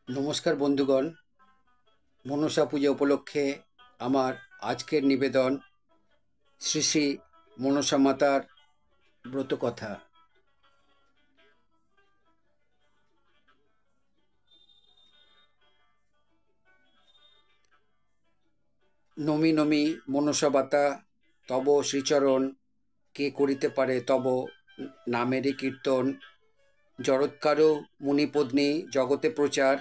নমস্কার বন্ধুগণ, মনসা পূজা উপলক্ষে আমার আজকের নিবেদন শ্রী শ্রী মনসা মাতার ব্রতকথা। নমি নমি মনসা বাতা তব শ্রীচরণ, কে করিতে পারে তব নামেরই কীর্তন। জড়ৎকারো মুনিপত্নী জগতে প্রচার,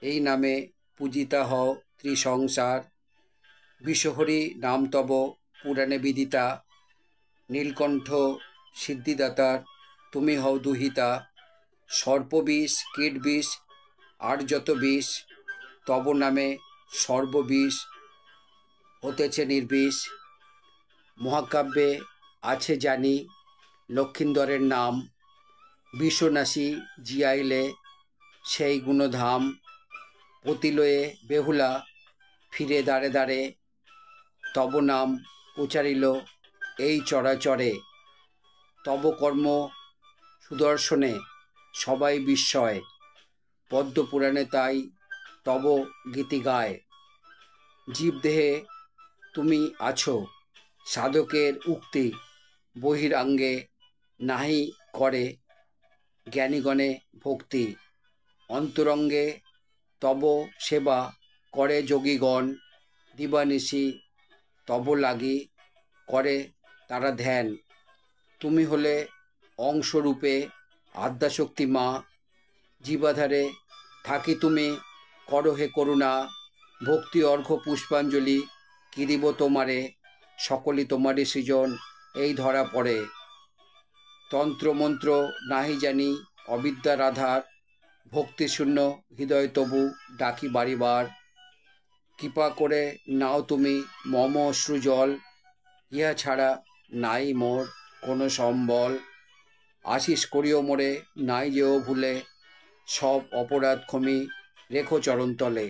এই নামে পূজিতা হও ত্রিসংসার। বিশ্বহরি নাম তব পুরাণে বিদিতা, নীলকণ্ঠ সিদ্ধিদাতার তুমি হও দুহিতা। সর্পবিষ কীটবিষ আর যত বিষ, তব নামে সর্ববিষ হতেছে নির্বিষ। মহাকাব্যে আছে জানি লক্ষিন্দরের নাম, বিশ্বনাশী জিয়াইলে সেই গুণধাম। পতিলয়ে বেহুলা ফিরে দাঁড়ে দাঁড়ে, তব নাম উচারিল এই চরাচরে। তব কর্ম সুদর্শনে সবাই বিস্ময়, পদ্মপুরাণে তাই তব গীতি গায়। জীবদেহে তুমি আছো, সাধকের উক্তি বহিরাঙ্গে নাহি করে জ্ঞানীগণে ভক্তি। অন্তরঙ্গে তব সেবা করে যোগীগণ, দিবানিশি তব লাগি করে তারা ধ্যান। তুমি হলে অংশরূপে আদ্যাশক্তি মা, জীবাধারে থাকি তুমি করো হে করুণা। ভক্তি অর্ঘ্য পুষ্পাঞ্জলি কি দিব তোমারে, সকলই তোমারই সৃজন এই ধরা পড়ে। তন্ত্রমন্ত্র নাহি জানি অবিদ্যার আধার, ভক্তিশূন্য হৃদয় তবু ডাকি বারিবার। কৃপা করে নাও তুমি মম অশ্রুজল, ইহা ছাড়া নাই মোর কোনো সম্বল। আশিস করিও মোরে নাই যেও ভুলে, সব অপরাধ ক্ষমি রেখো চরণতলে।